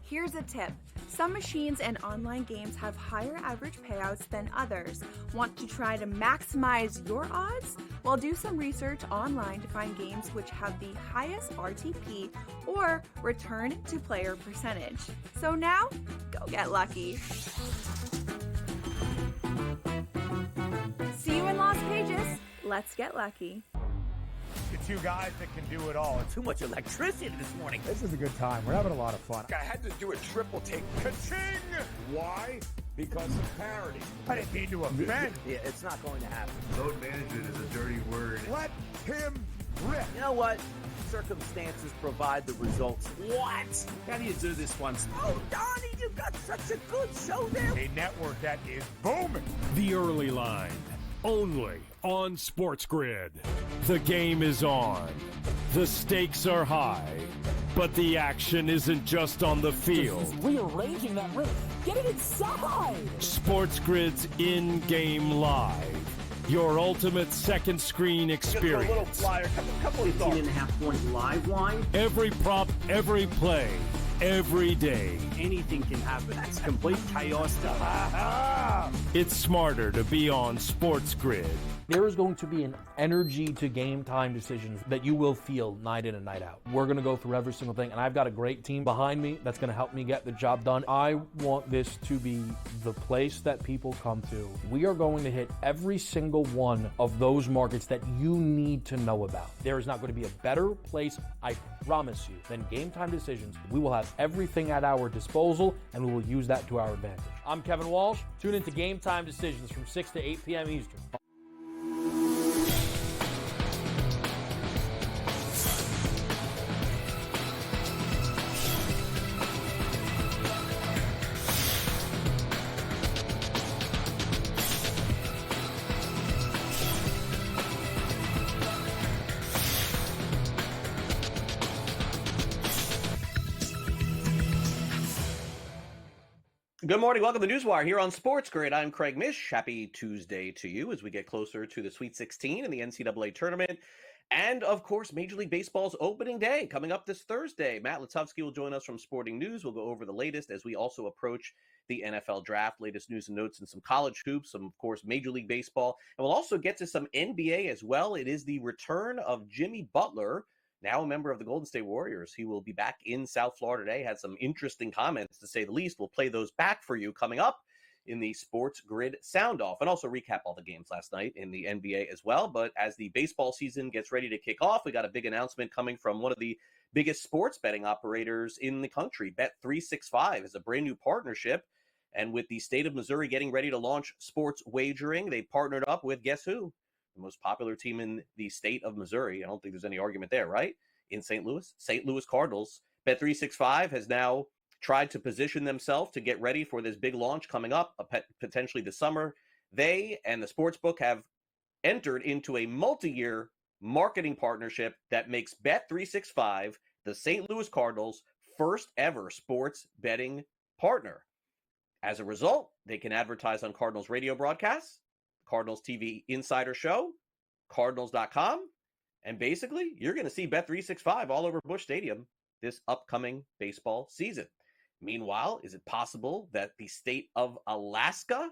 Here's a tip. Some machines and online games have higher average payouts than others. Want to try to maximize your odds? Well, do some research online to find games which have the highest RTP or return to player percentage. So now, go get lucky. See you in Las Vegas. Let's get lucky. The two guys that can do it all. Too much electricity this morning. This is a good time. We're having a lot of fun. I had to do a triple take. Ka-ching! Why? Because of parity. I didn't mean to offend. Yeah, it's not going to happen. Load management is a dirty word. Let him rip. You know what? Circumstances provide the results. What? How do you do this once? Oh, Donnie, you've got such a good show there. A network that is booming. The Early Line, only on SportsGrid. The game is on. The stakes are high. But the action isn't just on the field. He's rearranging that rim. Get it inside! SportsGrid's in-game live. Your ultimate second screen experience. Just a little flyer, couple of 15.5-point live line. Every prop, every play, every day. Anything can happen. That's complete chaos. It's smarter to be on SportsGrid. There is going to be an energy to game time decisions that you will feel night in and night out. We're going to go through every single thing, and I've got a great team behind me that's going to help me get the job done. I want this to be the place that people come to. We are going to hit every single one of those markets that you need to know about. There is not going to be a better place, I promise you, than game time decisions. We will have everything at our disposal, and we will use that to our advantage. I'm Kevin Walsh. Tune into Game Time Decisions from 6 to 8 p.m. Eastern. Good morning. Welcome to NewsWire here on SportsGrid. I'm Craig Mish. Happy Tuesday to you as we get closer to the Sweet 16 in the NCAA tournament. And, of course, Major League Baseball's opening day coming up this Thursday. Matt Lutovsky will join us from Sporting News. We'll go over the latest as we also approach the NFL draft, latest news and notes, and some college hoops, some, of course, Major League Baseball. And we'll also get to some NBA as well. It is the return of Jimmy Butler, now a member of the Golden State Warriors. He will be back in South Florida today. Had some interesting comments, to say the least. We'll play those back for you coming up in the SportsGrid Sound Off, and also recap all the games last night in the NBA as well. But as the baseball season gets ready to kick off, we got a big announcement coming from one of the biggest sports betting operators in the country. Bet365 is a brand new partnership. And with the state of Missouri getting ready to launch sports wagering, they partnered up with, guess who? The most popular team in the state of Missouri. I don't think there's any argument there, right? In St. Louis Cardinals. Bet365 has now tried to position themselves to get ready for this big launch coming up, potentially this summer. They and the sportsbook have entered into a multi-year marketing partnership that makes Bet365 the St. Louis Cardinals' first ever sports betting partner. As a result, they can advertise on Cardinals radio broadcasts, Cardinals TV Insider Show, Cardinals.com, and basically, you're going to see Bet365 all over Busch Stadium this upcoming baseball season. Meanwhile, is it possible that the state of Alaska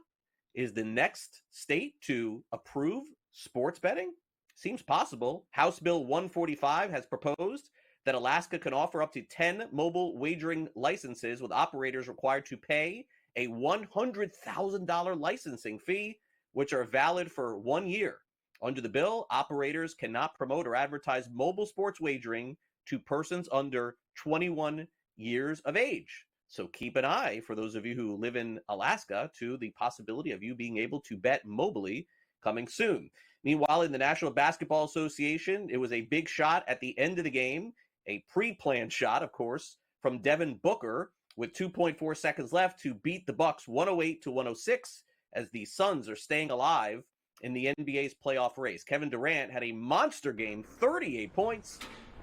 is the next state to approve sports betting? Seems possible. House Bill 145 has proposed that Alaska can offer up to 10 mobile wagering licenses, with operators required to pay a $100,000 licensing fee, which are valid for 1 year. Under the bill, operators cannot promote or advertise mobile sports wagering to persons under 21 years of age. So keep an eye, for those of you who live in Alaska, to the possibility of you being able to bet mobily coming soon. Meanwhile, in the National Basketball Association, it was a big shot at the end of the game, a pre-planned shot, of course, from Devin Booker with 2.4 seconds left to beat the Bucks 108-106 as the Suns are staying alive in the NBA's playoff race. Kevin Durant had a monster game, 38 points,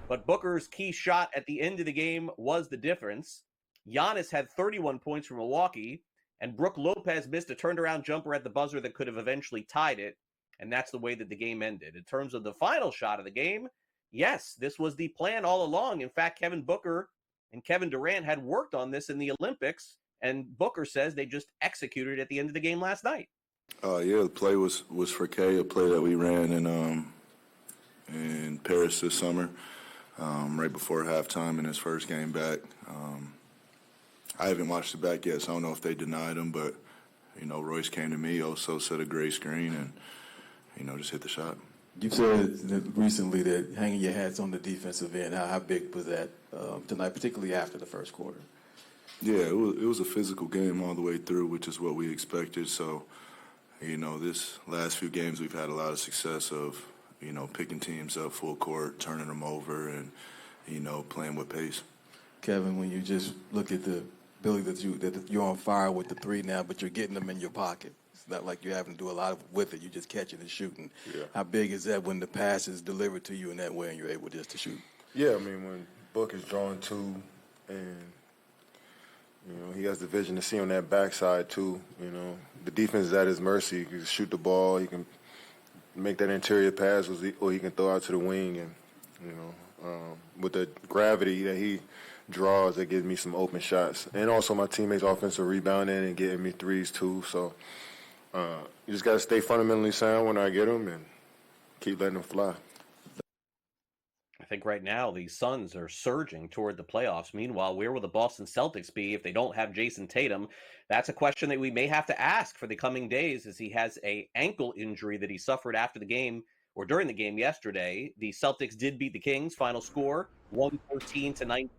but Booker's key shot at the end of the game was the difference. Giannis had 31 points for Milwaukee, and Brook Lopez missed a turnaround jumper at the buzzer that could have eventually tied it, and that's the way that the game ended. In terms of the final shot of the game, yes, this was the plan all along. In fact, Kevin Booker and Kevin Durant had worked on this in the Olympics, and Booker says they just executed it at the end of the game last night. Yeah, the play was for K, a play that we ran in Paris this summer, right before halftime in his first game back. I haven't watched it back yet, so I don't know if they denied him, but, Royce came to me, also set a great screen, and, just hit the shot. You said recently that hanging your hats on the defensive end. How big was that tonight, particularly after the first quarter? Yeah, it was a physical game all the way through, which is what we expected. So, this last few games we've had a lot of success of, picking teams up full court, turning them over, and, playing with pace. Kevin, when you just look at the ability that you're on fire with the three now, but you're getting them in your pocket. It's not like you're having to do a lot with it. You just catching and shooting. Yeah. How big is that when the pass is delivered to you in that way and you're able just to shoot? Yeah, I mean, when Book is drawn to and, he has the vision to see on that backside too, the defense is at his mercy. He can shoot the ball. He can make that interior pass or he can throw out to the wing. And, with the gravity that he draws, that gives me some open shots. And also my teammates' offensive rebounding and getting me threes too. So you just got to stay fundamentally sound when I get them and keep letting them fly. I think right now the Suns are surging toward the playoffs. Meanwhile, where will the Boston Celtics be if they don't have Jason Tatum? That's a question that we may have to ask for the coming days, as he has an ankle injury that he suffered after the game or during the game yesterday. The Celtics did beat the Kings. Final score, 114-95.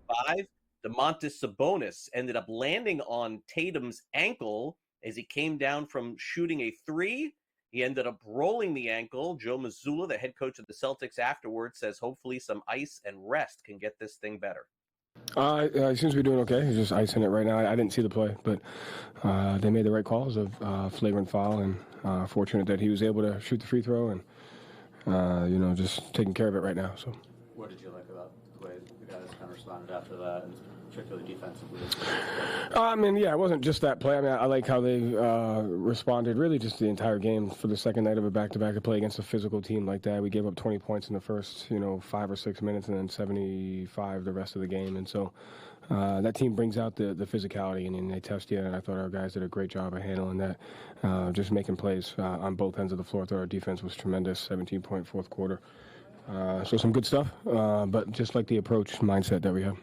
Domantas Sabonis ended up landing on Tatum's ankle as he came down from shooting a three. He ended up rolling the ankle. Joe Mazzulla, the head coach of the Celtics, afterwards says hopefully some ice and rest can get this thing better. He seems to be doing okay. He's just icing it right now. I didn't see the play, but they made the right calls of flagrant foul, and fortunate that he was able to shoot the free throw and, just taking care of it right now. So, what did you like about the way the guys kind of responded after that, and particularly defensively? It wasn't just that play. I like how they responded really just the entire game. For the second night of a back-to-back to play against a physical team like that. We gave up 20 points in the first, 5 or 6 minutes, and then 75 the rest of the game. And so that team brings out the physicality, and they test you. And I thought our guys did a great job of handling that, just making plays on both ends of the floor. I thought our defense was tremendous, 17-point fourth quarter. So some good stuff, but just like the approach mindset that we have.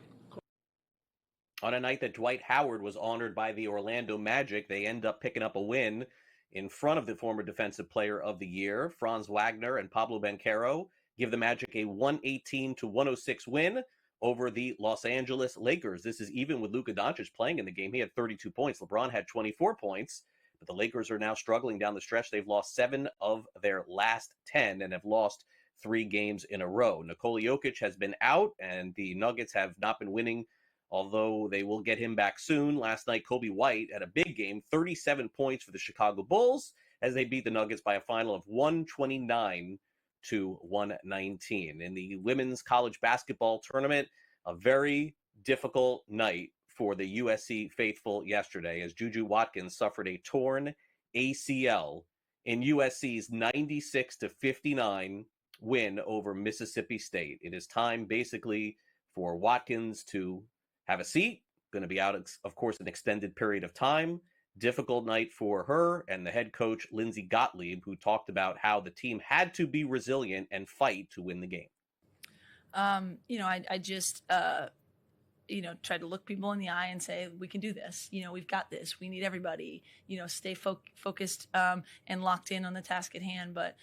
On a night that Dwight Howard was honored by the Orlando Magic, they end up picking up a win in front of the former Defensive Player of the Year. Franz Wagner and Pablo Banchero give the Magic a 118-106 win over the Los Angeles Lakers. This is even with Luka Doncic playing in the game. He had 32 points. LeBron had 24 points. But the Lakers are now struggling down the stretch. They've lost 7 of their last 10 and have lost 3 games in a row. Nikola Jokic has been out, and the Nuggets have not been winning, although they will get him back soon. Last night, Kobe White had a big game, 37 points for the Chicago Bulls, as they beat the Nuggets by a final of 129-119. In the women's college basketball tournament, a very difficult night for the USC faithful yesterday, as Juju Watkins suffered a torn ACL in USC's 96-59 win over Mississippi State. It is time, basically, for Watkins to have a seat. Going to be out, of course, an extended period of time. Difficult night for her and the head coach, Lindsey Gottlieb, who talked about how the team had to be resilient and fight to win the game. I just, try to look people in the eye and say, we can do this. We've got this. We need everybody, stay focused and locked in on the task at hand. But,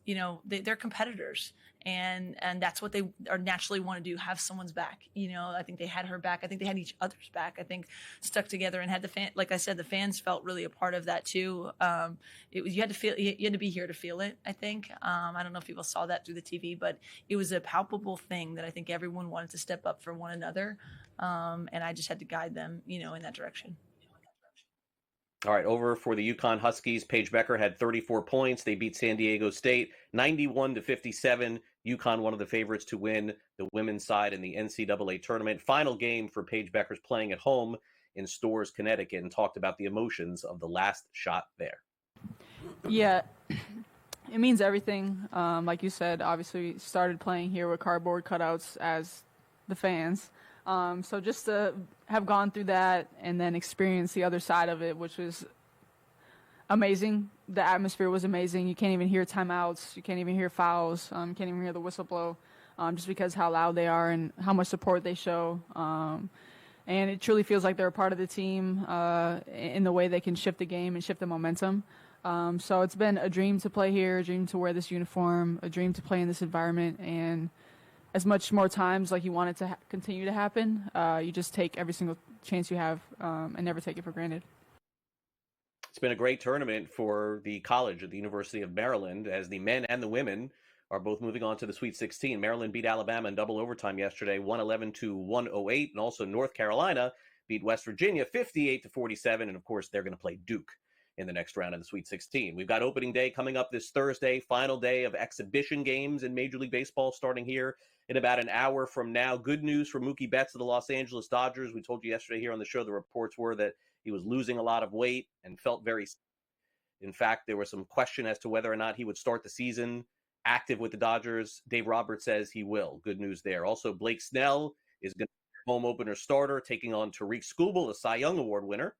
they're competitors. And that's what they are naturally want to do, have someone's back. I think they had her back. I think they had each other's back. I think stuck together and had like I said, the fans felt really a part of that too. You had to be here to feel it, I think. I don't know if people saw that through the TV, but it was a palpable thing that I think everyone wanted to step up for one another. And I just had to guide them, in that direction. All right, over for the UConn Huskies. Paige Becker had 34 points. They beat San Diego State 91-57. UConn, one of the favorites to win the women's side in the NCAA tournament. Final game for Paige Becker's playing at home in Storrs, Connecticut, and talked about the emotions of the last shot there. Yeah, It means everything. Like you said, obviously started playing here with cardboard cutouts as the fans. So just to have gone through that and then experience the other side of it, which was amazing. The atmosphere was amazing. You can't even hear timeouts. You can't even hear fouls. You can't even hear the whistle blow, just because how loud they are and how much support they show. And it truly feels like they're a part of the team in the way they can shift the game and shift the momentum. So it's been a dream to play here, a dream to wear this uniform, a dream to play in this environment. And as much more times like you want it to continue to happen, you just take every single chance you have and never take it for granted. It's been a great tournament for the college at the University of Maryland, as the men and the women are both moving on to the Sweet 16. Maryland beat Alabama in double overtime yesterday, 111-108, and also North Carolina beat West Virginia 58-47, and of course they're going to play Duke in the next round of the Sweet 16. We've got opening day coming up this Thursday, final day of exhibition games in Major League Baseball starting here in about an hour from now. Good news for Mookie Betts of the Los Angeles Dodgers. We told you yesterday here on the show the reports were that he was losing a lot of weight and felt very sick. In fact, there was some question as to whether or not he would start the season active with the Dodgers. Dave Roberts says he will. Good news there. Also, Blake Snell is going to be home opener starter, taking on Tariq Skubal, a Cy Young Award winner.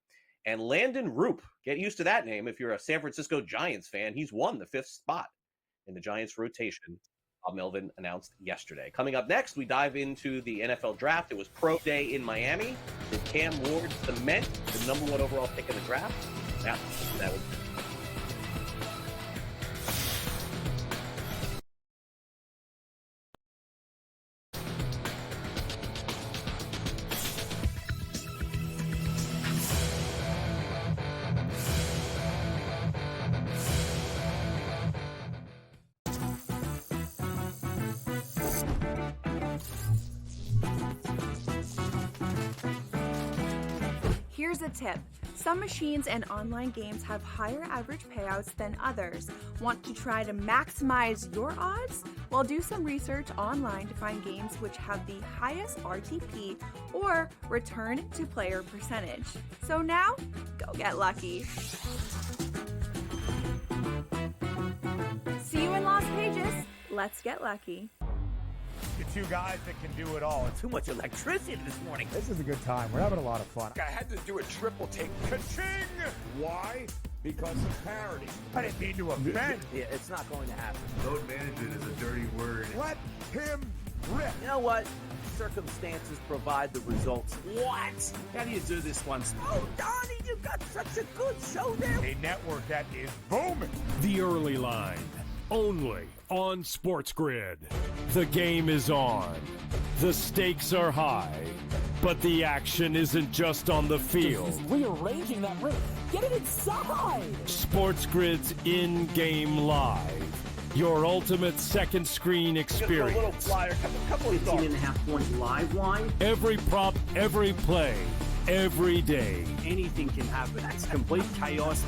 And Landon Roop, get used to that name if you're a San Francisco Giants fan. He's won the 5th spot in the Giants rotation, Bob Melvin announced yesterday. Coming up next, we dive into the NFL draft. It was pro day in Miami. Did Cam Ward cement the #1 overall pick in the draft? Yeah, that was... Here's a tip. Some machines and online games have higher average payouts than others. Want to try to maximize your odds? Well, do some research online to find games which have the highest RTP or return to player percentage. So now, go get lucky. See you in Las Vegas. Let's get lucky. The two guys that can do it all. Too much electricity this morning. This is a good time. We're having a lot of fun. I had to do a triple take. Ka-ching! Why? Because of parity. I didn't mean to offend. Yeah, it's not going to happen. Load management is a dirty word. Let him rip. You know what? Circumstances provide the results. What? How do you do this one? Oh, Donnie, you got such a good show there. A network that is booming. The early line, only on SportsGrid. The game is on. The stakes are high, but the action isn't just on the field. He's rearranging that roof. Get it inside! SportsGrid's in-game live. Your ultimate second screen experience. Just a little flyer, couple of 15.5-point live line. Every prop, every play, every day. Anything can happen. It's complete chaos.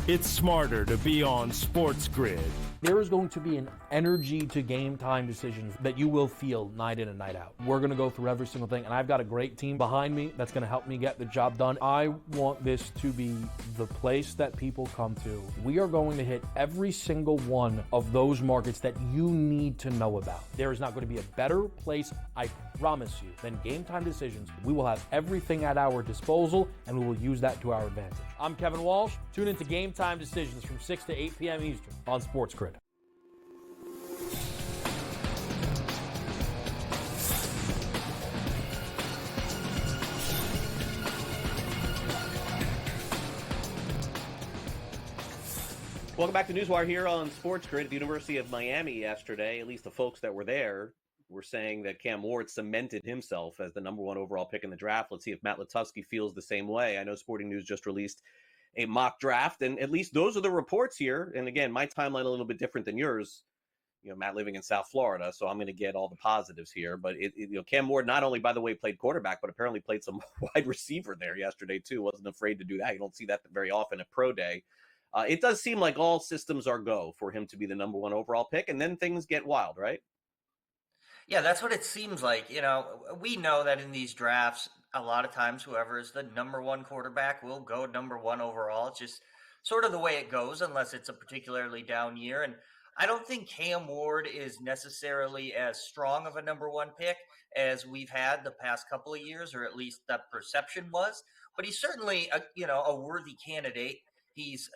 It's smarter to be on SportsGrid. There is going to be an energy to game time decisions that you will feel night in and night out. We're going to go through every single thing, and I've got a great team behind me that's going to help me get the job done. I want this to be the place that people come to. We are going to hit every single one of those markets that you need to know about. There is not going to be a better place, I promise you, than Game Time Decisions. We will have everything at our disposal, and we will use that to our advantage. I'm Kevin Walsh. Tune into Game Time Decisions from 6 to 8 p.m. Eastern on SportsGrid. Welcome back to NewsWire here on SportsGrid at the University of Miami yesterday. At least the folks that were there were saying that Cam Ward cemented himself as the #1 overall pick in the draft. Let's see if Matt Lutovsky feels the same way. I know Sporting News just released a mock draft, and at least those are the reports here. And again, my timeline a little bit different than yours. You know, Matt living in South Florida, so I'm going to get all the positives here. But Cam Ward not only, by the way, played quarterback, but apparently played some wide receiver there yesterday too. Wasn't afraid to do that. You don't see that very often at pro day. It does seem like all systems are go for him to be the #1 overall pick, and then things get wild, right? Yeah, that's what it seems like. You know, we know that in these drafts, a lot of times whoever is the #1 quarterback will go #1 overall. It's just sort of the way it goes unless it's a particularly down year. And I don't think Cam Ward is necessarily as strong of a number one pick as we've had the past couple of years, or at least that perception was. But he's certainly a worthy candidate. He's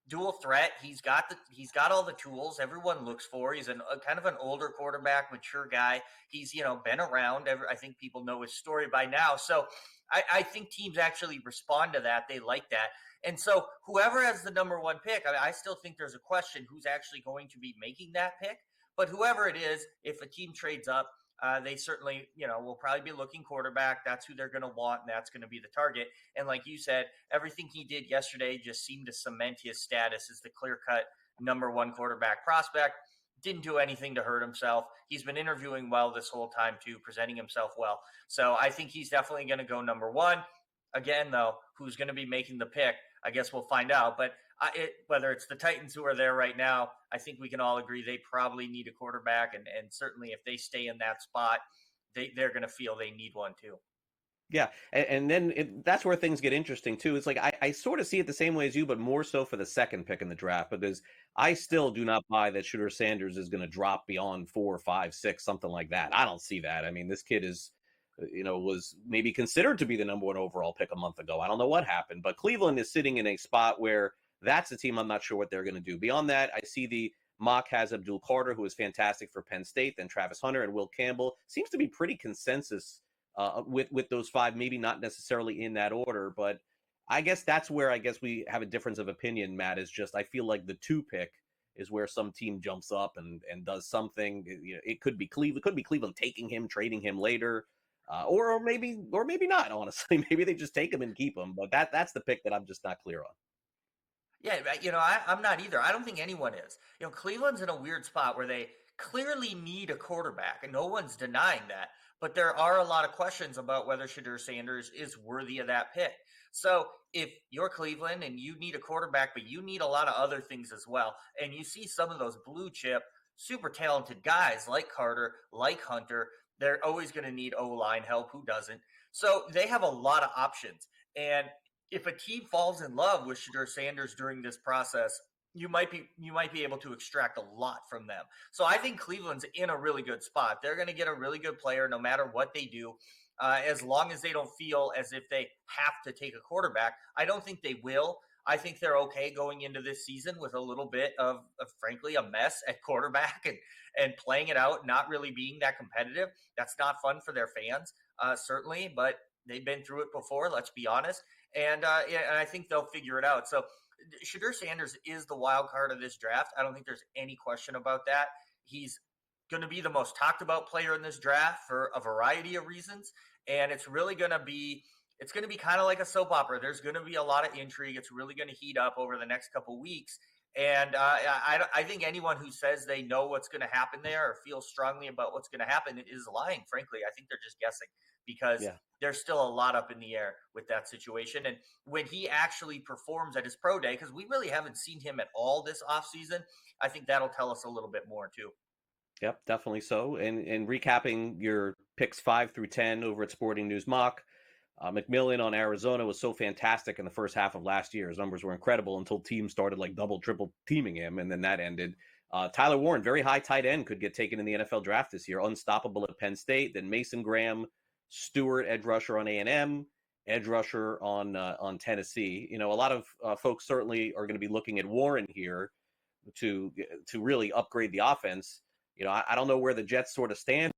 dual threat. He's got all the tools everyone looks for. He's a kind of an older quarterback, mature guy. He's been around. I think people know his story by now. So I think teams actually respond to that. They like that. And so whoever has the number one pick, I still think there's a question who's actually going to be making that pick. But whoever it is, if a team trades up, they certainly, will probably be looking quarterback. That's who they're going to want, and that's going to be the target. And like you said, everything he did yesterday just seemed to cement his status as the clear-cut number one quarterback prospect. Didn't do anything to hurt himself. He's been interviewing well this whole time, too, presenting himself well. So I think he's definitely going to go number one. Again, though, who's going to be making the pick? I guess we'll find out. But whether it's the Titans who are there right now, I think we can all agree they probably need a quarterback. And certainly if they stay in that spot, they're going to feel they need one too. Yeah, and then that's where things get interesting too. It's like I sort of see it the same way as you, but more so for the second pick in the draft, because I still do not buy that Shedeur Sanders is going to drop beyond 4, 5, 6, something like that. I don't see that. I mean, this kid is, was maybe considered to be the number one overall pick a month ago. I don't know what happened, but Cleveland is sitting in a spot where that's a team I'm not sure what they're going to do. Beyond that, I see the mock has Abdul Carter, who is fantastic for Penn State, then Travis Hunter and Will Campbell. Seems to be pretty consensus with those five, maybe not necessarily in that order, but I guess that's where we have a difference of opinion, Matt, is just I feel like the 2 pick is where some team jumps up and does something. It could be Cleveland taking him, trading him later, or maybe not, honestly. Maybe they just take him and keep him, but that's the pick that I'm just not clear on. Yeah, I'm not either. I don't think anyone is. Cleveland's in a weird spot where they clearly need a quarterback, and no one's denying that. But there are a lot of questions about whether Shedeur Sanders is worthy of that pick. So if you're Cleveland and you need a quarterback, but you need a lot of other things as well, and you see some of those blue chip, super talented guys like Carter, like Hunter, they're always going to need O-line help. Who doesn't? So they have a lot of options. And if a team falls in love with Shedeur Sanders during this process, you might be able to extract a lot from them. So I think Cleveland's in a really good spot. They're going to get a really good player no matter what they do, as long as they don't feel as if they have to take a quarterback. I don't think they will. I think they're okay going into this season with a little bit of frankly, a mess at quarterback and playing it out, not really being that competitive. That's not fun for their fans, certainly, but they've been through it before, let's be honest. And I think they'll figure it out. So Shedeur Sanders is the wild card of this draft. I don't think there's any question about that. He's going to be the most talked about player in this draft for a variety of reasons. And it's really going to be kind of like a soap opera. There's going to be a lot of intrigue. It's really going to heat up over the next couple weeks. And I think anyone who says they know what's going to happen there or feels strongly about what's going to happen is lying, frankly. I think they're just guessing because there's still a lot up in the air with that situation. And when he actually performs at his pro day, because we really haven't seen him at all this offseason, I think that'll tell us a little bit more too. Yep, definitely so. And recapping your picks 5 through 10 over at Sporting News Mock, McMillan on Arizona was so fantastic in the first half of last year. His numbers were incredible until teams started like double, triple teaming him, and then that ended. Tyler Warren, very high tight end, could get taken in the NFL draft this year. Unstoppable at Penn State. Then Mason Graham, Stewart, edge rusher on A&M, edge rusher on Tennessee. A lot of folks certainly are going to be looking at Warren here to really upgrade the offense. I don't know where the Jets sort of stand,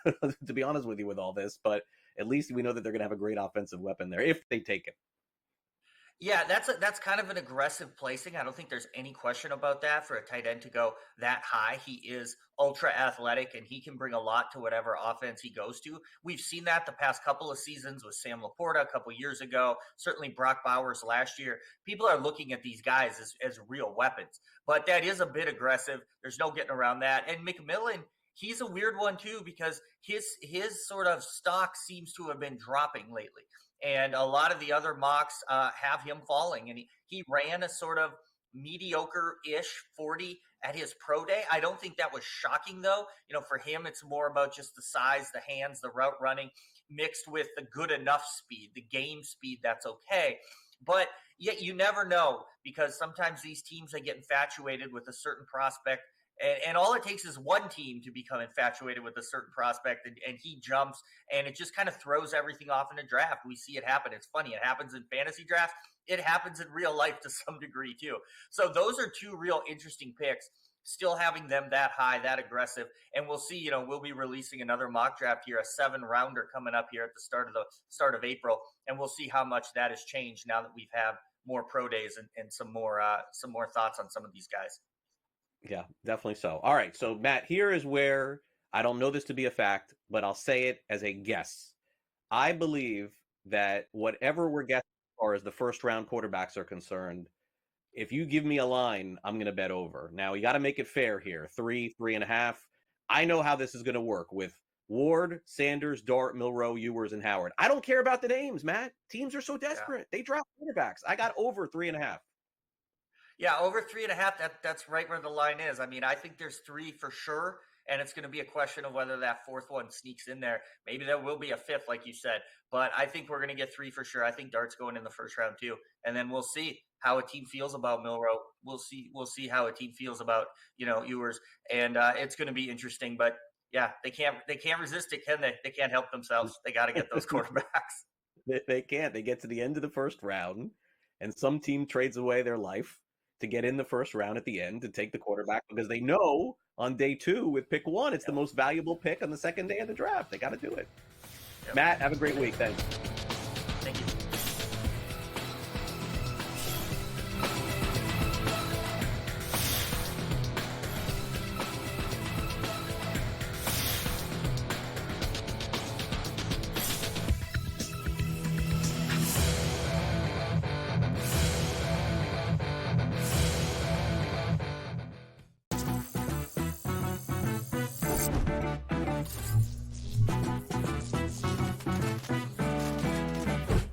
to be honest with you, with all this, but at least we know that they're going to have a great offensive weapon there if they take it. Yeah, that's kind of an aggressive placing. I don't think there's any question about that for a tight end to go that high. He is ultra athletic and he can bring a lot to whatever offense he goes to. We've seen that the past couple of seasons with Sam Laporta a couple years ago, certainly Brock Bowers last year. People are looking at these guys as real weapons, but that is a bit aggressive. There's no getting around that. And McMillan, he's a weird one too, because his sort of stock seems to have been dropping lately. And a lot of the other mocks have him falling. And he ran a sort of mediocre-ish 40 at his pro day. I don't think that was shocking, though. For him, it's more about just the size, the hands, the route running, mixed with the good enough speed, the game speed that's okay. But yet you never know, because sometimes these teams, they get infatuated with a certain prospect, and all it takes is one team to become infatuated with a certain prospect, and he jumps, and it just kind of throws everything off in a draft. We see it happen. It's funny. It happens in fantasy drafts. It happens in real life to some degree too. So those are two real interesting picks, still having them that high, that aggressive. And we'll see, we'll be releasing another mock draft here, a 7-rounder coming up here at the start of April. And we'll see how much that has changed now that we've had more pro days and some more thoughts on some of these guys. Yeah, definitely so. All right. So Matt, here is where I don't know this to be a fact, but I'll say it as a guess. I believe that whatever we're guessing as far as the first round quarterbacks are concerned, if you give me a line, I'm going to bet over. Now, you got to make it fair here. 3.5. I know how this is going to work with Ward, Sanders, Dart, Milroe, Ewers, and Howard. I don't care about the names, Matt. Teams are so desperate. They draft quarterbacks. I got over 3.5. Yeah, over 3.5. That's right where the line is. I mean, I think there's 3 for sure, and it's going to be a question of whether that fourth one sneaks in there. Maybe there will be a fifth, like you said, but I think we're going to get 3 for sure. I think Dart's going in the first round too, and then we'll see how a team feels about Milroe. We'll see how a team feels about Ewers, and it's going to be interesting. But yeah, they can't resist it, can they? They can't help themselves. They got to get those quarterbacks. They can't. They get to the end of the first round, and some team trades away their life to get in the first round at the end to take the quarterback because they know on day 2 with pick 1, it's the most valuable pick on the second day of the draft. They got to do it. Yep. Matt, have a great week. Thanks. Thank you.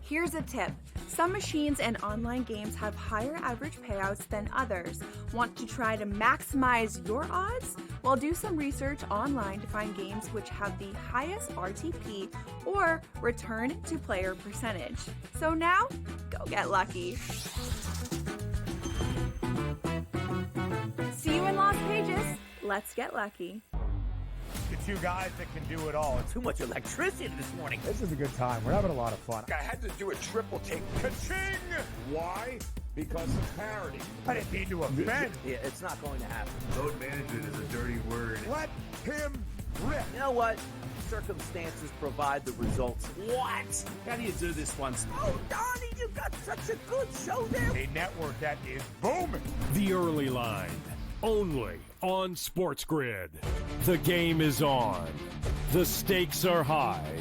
Here's a tip. Some machines and online games have higher average payouts than others. Want to try to maximize your odds? Well, do some research online to find games which have the highest RTP or return to player percentage. So now, go get lucky. See you in Las Vegas. Let's get lucky. The two guys that can do it all. Too much electricity this morning. This is a good time. We're having a lot of fun. I had to do a triple take. Ka-ching! Why? Because of parity. I didn't mean to offend. Yeah, it's not going to happen. Load management is a dirty word. Let him rip. You know what? Circumstances provide the results. What? How do you do this once? Oh, Donnie, you got such a good show there. A network that is booming. The Early Line, only on SportsGrid. The game is on. The stakes are high,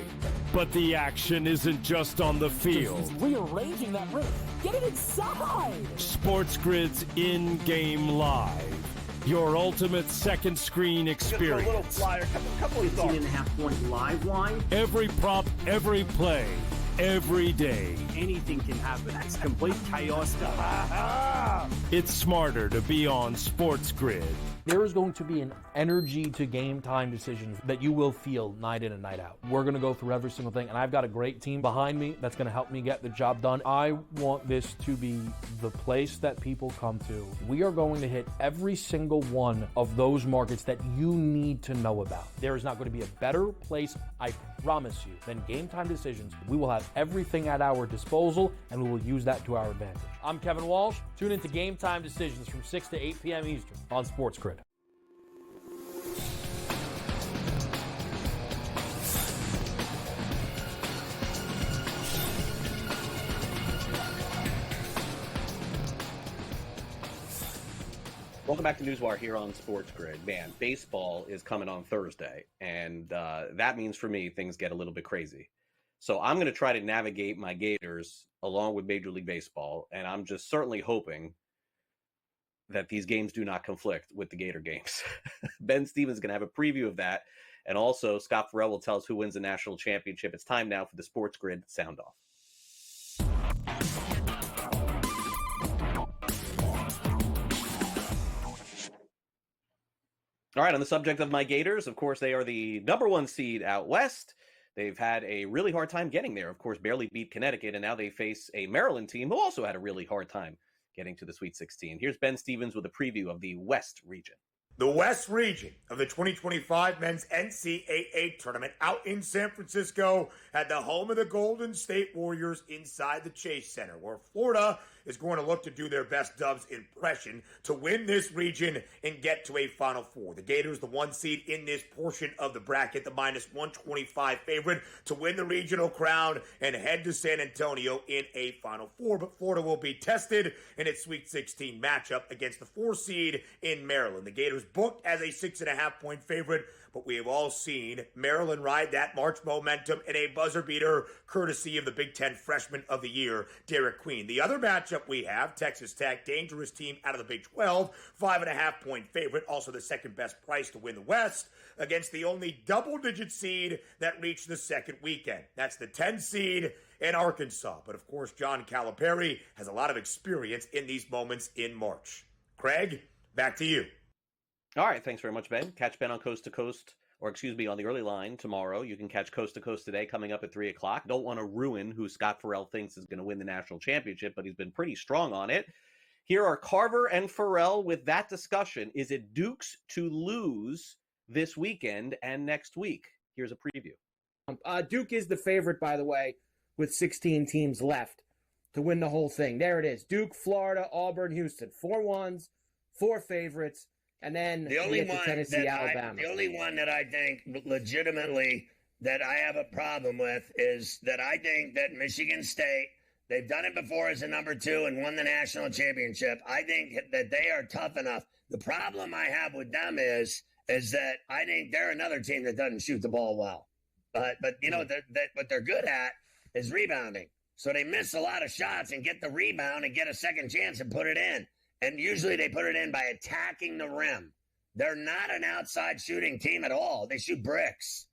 but the action isn't just on the field. He's rearranging that roof. Get it inside! SportsGrid's in-game live. Your ultimate second screen experience. A little flyer, couple of thoughts. 18.5-point live line. Every prop, every play, every day. Anything can happen. That's complete chaos. It's smarter to be on SportsGrid. There is going to be an energy to game time decisions that you will feel night in and night out. We're going to go through every single thing, and I've got a great team behind me that's going to help me get the job done. I want this to be the place that people come to. We are going to hit every single one of those markets that you need to know about. There is not going to be a better place, I promise you, than Game Time Decisions. We will have everything at our disposal, and we will use that to our advantage. I'm Kevin Walsh. Tune into Game Time Decisions from 6 to 8 p.m. Eastern on SportsGrid. Welcome back to NewsWire here on SportsGrid. Man, baseball is coming on Thursday, and that means for me things get a little bit crazy. So I'm going to try to navigate my Gators along with Major League Baseball, and I'm just certainly hoping that these games do not conflict with the Gator games. Ben Stevens is going to have a preview of that, and also Scott Farrell will tell us who wins the national championship. It's time now for the SportsGrid Sound Off. All right, on the subject of my Gators, of course, they are the #1 seed out west. They've had a really hard time getting there. Of course, barely beat Connecticut, and now they face a Maryland team who also had a really hard time getting to the Sweet 16. Here's Ben Stevens with a preview of the West region. The West region of the 2025 men's NCAA tournament out in San Francisco at the home of the Golden State Warriors inside the Chase Center, where Florida is going to look to do their best Dubs impression to win this region and get to a Final Four. The Gators, the 1 seed in this portion of the bracket, the minus 125 favorite to win the regional crown and head to San Antonio in a Final Four. But Florida will be tested in its Sweet 16 matchup against the 4 seed in Maryland. The Gators booked as a 6.5-point favorite, but we have all seen Maryland ride that March momentum in a buzzer beater courtesy of the Big Ten Freshman of the Year, Derek Queen. The other matchup we have, Texas Tech, dangerous team out of the Big 12, 5.5-point favorite, also the second best price to win the West, against the only double-digit seed that reached the second weekend. That's the 10 seed in Arkansas. But of course, John Calipari has a lot of experience in these moments in March. Craig, back to you. All right, thanks very much, Ben. Catch Ben on Coast to Coast, on the early line tomorrow. You can catch Coast to Coast today coming up at 3 o'clock. Don't want to ruin who Scott Farrell thinks is going to win the national championship, but he's been pretty strong on it. Here are Carver and Farrell with that discussion. Is it Duke's to lose this weekend and next week? Here's a preview. Duke is the favorite, by the way, with 16 teams left to win the whole thing. There it is. Duke, Florida, Auburn, Houston. 4 ones, 4 favorites. And then the only one Tennessee, Alabama. The only one that I think legitimately that I have a problem with is that I think that Michigan State, they've done it before as a number 2 and won the national championship. I think that they are tough enough. The problem I have with them is that I think they're another team that doesn't shoot the ball well. But you know what they're good at is rebounding. So they miss a lot of shots and get the rebound and get a second chance and put it in. And usually they put it in by attacking the rim. They're not an outside shooting team at all. They shoot bricks.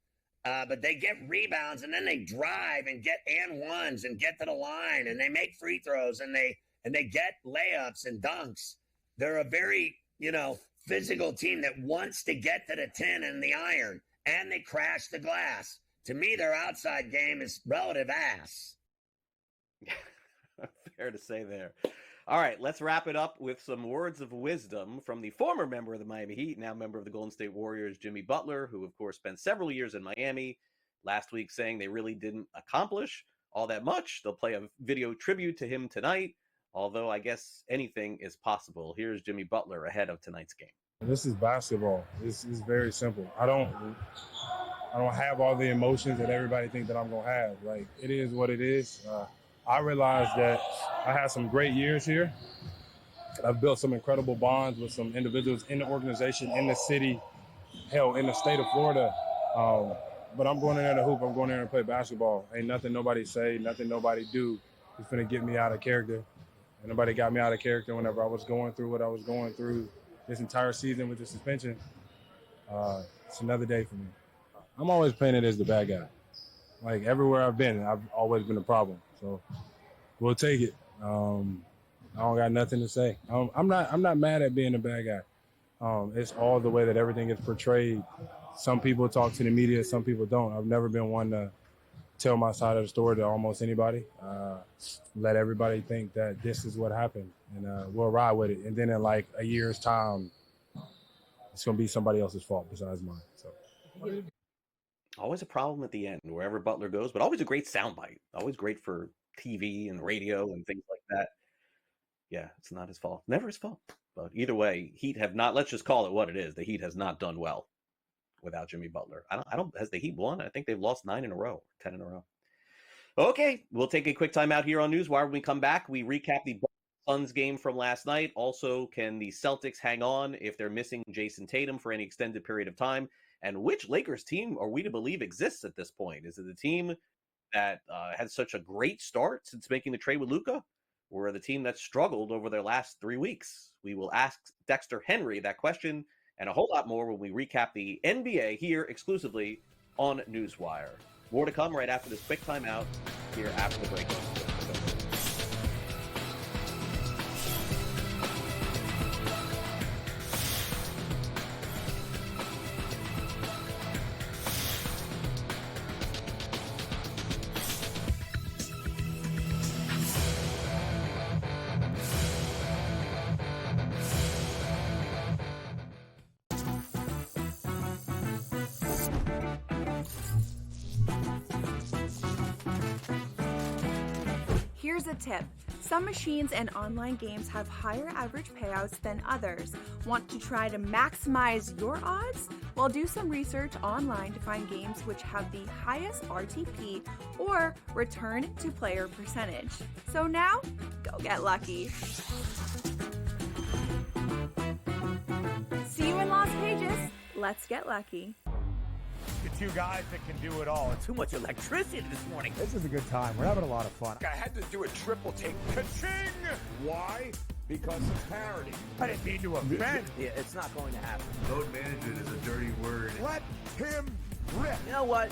But they get rebounds, and then they drive and get and ones and get to the line, and they make free throws, and they get layups and dunks. They're a very, physical team that wants to get to the 10 and the iron, and they crash the glass. To me, their outside game is relative ass. Fair to say there. All right, let's wrap it up with some words of wisdom from the former member of the Miami Heat, now member of the Golden State Warriors, Jimmy Butler, who, of course, spent several years in Miami, last week saying they really didn't accomplish all that much. They'll play a video tribute to him tonight, although I guess anything is possible. Here's Jimmy Butler ahead of tonight's game. This is basketball. It's very simple. I don't have all the emotions that everybody thinks that I'm going to have. Like, it is what it is. I realized that I had some great years here. I've built some incredible bonds with some individuals in the organization, in the city, hell, in the state of Florida. But I'm going in there to hoop. I'm going in there to play basketball. Ain't nothing nobody say, nothing nobody do is going to get me out of character. And nobody got me out of character whenever I was going through what I was going through this entire season with the suspension. It's another day for me. I'm always painted as the bad guy. Like, everywhere I've been, I've always been a problem. So we'll take it. I don't got nothing to say. I'm not mad at being a bad guy. It's all the way that everything is portrayed. Some people talk to the media, some people don't. I've never been one to tell my side of the story to almost anybody. Let everybody think that this is what happened, and we'll ride with it. And then in like a year's time, it's going to be somebody else's fault besides mine. So. Always a problem at the end, wherever Butler goes, but always a great soundbite. Always great for TV and radio and things like that. Yeah, it's not his fault. Never his fault. But either way, Heat have not, let's just call it what it is. The Heat has not done well without Jimmy Butler. Has the Heat won? I think they've lost 9 in a row, 10 in a row. Okay, we'll take a quick time out here on NewsWire. When we come back, we recap the Suns game from last night. Also, can the Celtics hang on if they're missing Jason Tatum for any extended period of time? And which Lakers team are we to believe exists at this point? Is it the team that had such a great start since making the trade with Luka, or the team that struggled over their last 3 weeks? We will ask Dexter Henry that question and a whole lot more when we recap the NBA here exclusively on NewsWire. More to come right after this quick timeout here after the break. Here's a tip. Some machines and online games have higher average payouts than others. Want to try to maximize your odds? Well, do some research online to find games which have the highest RTP or return to player percentage. So now, go get lucky. See you in Las Vegas. Let's get lucky. The two guys that can do it all. Too much electricity this morning. This is a good time. We're having a lot of fun. I had to do a triple take. Ka-ching! Why? Because of parity. I didn't mean to offend. Yeah, it's not going to happen. Load management is a dirty word. Let him rip. You know what?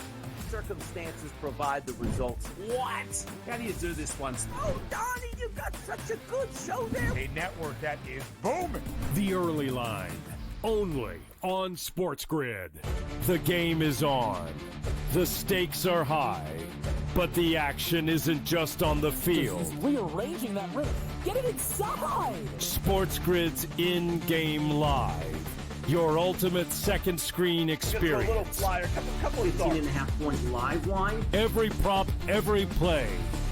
Circumstances provide the results. What? How do you do this one? Oh, Donnie, you got such a good show there. A network that is booming. The early line, only on SportsGrid. The game is on. The stakes are high, but the action isn't just on the field. He's rearranging that roof. Get it inside! SportsGrid's in-game live. Your ultimate second screen experience. Just a little flyer, couple of 15.5 point live line. Every prop, every play,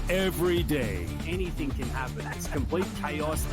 every day. Anything can happen. That's complete chaos.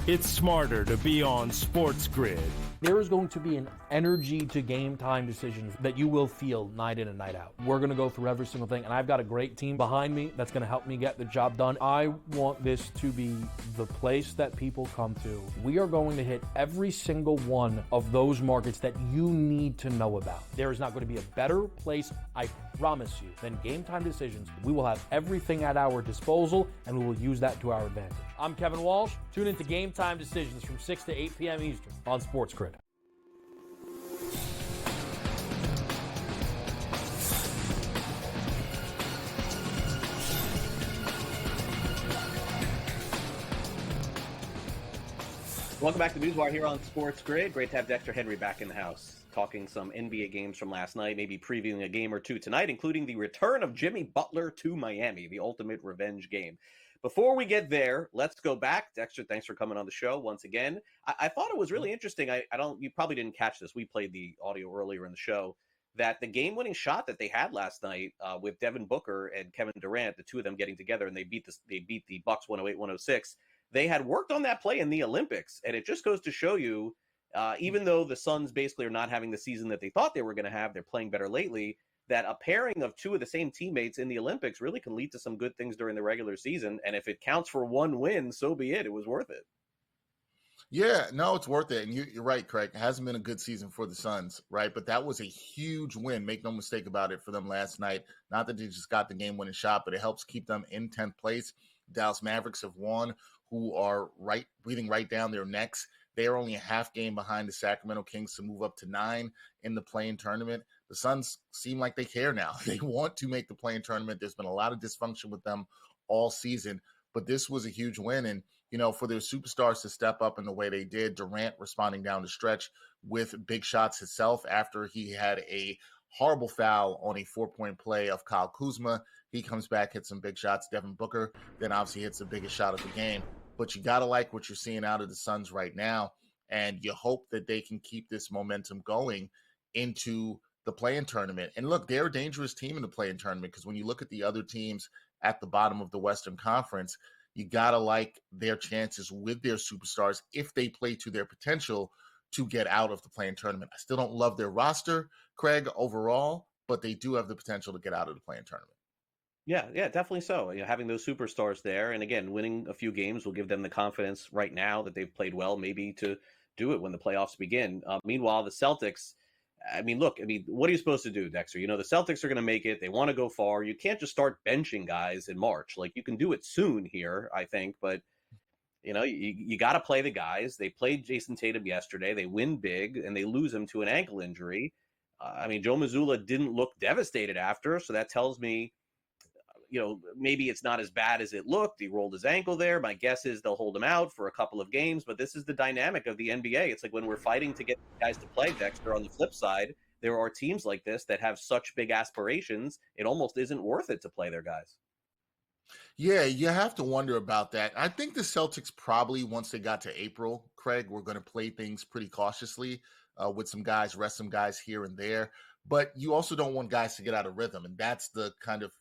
It's smarter to be on SportsGrid. There is going to be an energy to game time decisions that you will feel night in and night out. We're going to go through every single thing, and I've got a great team behind me that's going to help me get the job done. I want this to be the place that people come to. We are going to hit every single one of those markets that you need to know about. There is not going to be a better place, I promise you, than Game Time Decisions. We will have everything at our disposal, and we will use that to our advantage. I'm Kevin Walsh. Tune into Game Time Decisions from 6 to 8 p.m. Eastern on SportsGrid. Welcome back to NewsWire here on SportsGrid. Great to have Dexter Henry back in the house, talking some NBA games from last night, maybe previewing a game or two tonight, including the return of Jimmy Butler to Miami, the ultimate revenge game. Before we get there, let's go back. Dexter, thanks for coming on the show once again. I thought it was really interesting. You probably didn't catch this. We played the audio earlier in the show, that the game-winning shot that they had last night with Devin Booker and Kevin Durant, the two of them getting together, and they beat the Bucks 108-106. They had worked on that play in the Olympics, and it just goes to show you, even though the Suns basically are not having the season that they thought they were going to have, they're playing better lately, that a pairing of two of the same teammates in the Olympics really can lead to some good things during the regular season. And if it counts for one win, so be it. It was worth it. Yeah, no, it's worth it. And you're right, Craig. It hasn't been a good season for the Suns, right? But that was a huge win. Make no mistake about it for them last night. Not that they just got the game-winning shot, but it helps keep them in 10th place. Dallas Mavericks have won, who are breathing right down their necks. They are only a half game behind the Sacramento Kings to move up to 9 in the play-in tournament. The Suns seem like they care now. They want to make the play-in tournament. There's been a lot of dysfunction with them all season, but this was a huge win. And, for their superstars to step up in the way they did, Durant responding down the stretch with big shots himself after he had a horrible foul on a 4-point play of Kyle Kuzma. He comes back, hits some big shots. Devin Booker then obviously hits the biggest shot of the game. But you got to like what you're seeing out of the Suns right now, and you hope that they can keep this momentum going into the play-in tournament. And look, they're a dangerous team in the play-in tournament because when you look at the other teams at the bottom of the Western Conference, you got to like their chances with their superstars if they play to their potential to get out of the play-in tournament. I still don't love their roster, Craig, overall, but they do have the potential to get out of the play-in tournament. Yeah, definitely so. Having those superstars there, and again, winning a few games will give them the confidence right now that they've played well, maybe to do it when the playoffs begin. Meanwhile, the Celtics, what are you supposed to do, Dexter? The Celtics are going to make it. They want to go far. You can't just start benching guys in March. Like, you can do it soon here, I think, but you got to play the guys. They played Jason Tatum yesterday. They win big, and they lose him to an ankle injury. Joe Mazzulla didn't look devastated after, so that tells me maybe it's not as bad as it looked. He rolled his ankle there. My guess is they'll hold him out for a couple of games, but this is the dynamic of the NBA. It's like when we're fighting to get guys to play, Dexter, on the flip side, there are teams like this that have such big aspirations, it almost isn't worth it to play their guys. Yeah, you have to wonder about that. I think the Celtics probably, once they got to April, Craig, were going to play things pretty cautiously with some guys, rest some guys here and there. But you also don't want guys to get out of rhythm, and that's the kind of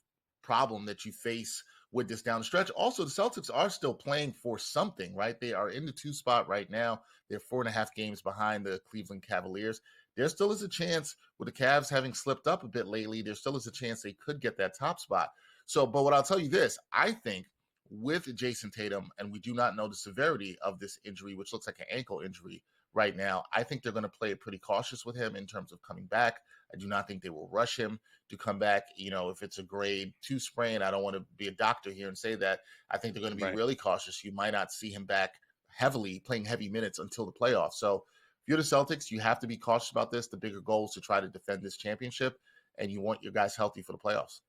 problem that you face with this down the stretch. Also, the Celtics are still playing for something, right? They are in the 2 spot right now. They're 4.5 games behind the Cleveland Cavaliers. There still is a chance, with the Cavs having slipped up a bit lately, there still is a chance they could get that top spot. So, but what I'll tell you this, I think with Jason Tatum, and we do not know the severity of this injury, which looks like an ankle injury right now, I think they're going to play it pretty cautious with him in terms of coming back. I do not think they will rush him to come back. If it's a grade 2 sprain, I don't want to be a doctor here and say that. I think they're going to be really cautious. You might not see him back heavily, playing heavy minutes until the playoffs. So if you're the Celtics, you have to be cautious about this. The bigger goal is to try to defend this championship, and you want your guys healthy for the playoffs.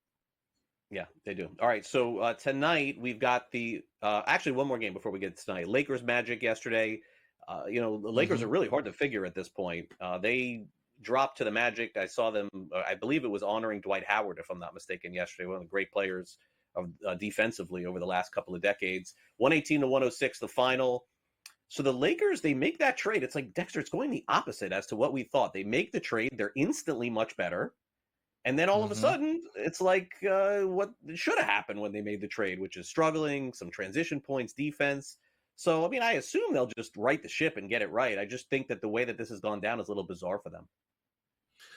Yeah, they do. All right, so tonight we've got the actually one more game before we get to tonight. Lakers Magic yesterday. The Lakers are really hard to figure at this point. They dropped to the Magic. I saw them. I believe it was honoring Dwight Howard, if I'm not mistaken, yesterday. One of the great players of defensively over the last couple of decades. 118-106, the final. So the Lakers, they make that trade. It's like, Dexter, it's going the opposite as to what we thought. They make the trade. They're instantly much better. And then all of a sudden, it's like what should have happened when they made the trade, which is struggling, some transition points, defense. So, I mean, I assume they'll just right the ship and get it right. I just think that the way that this has gone down is a little bizarre for them.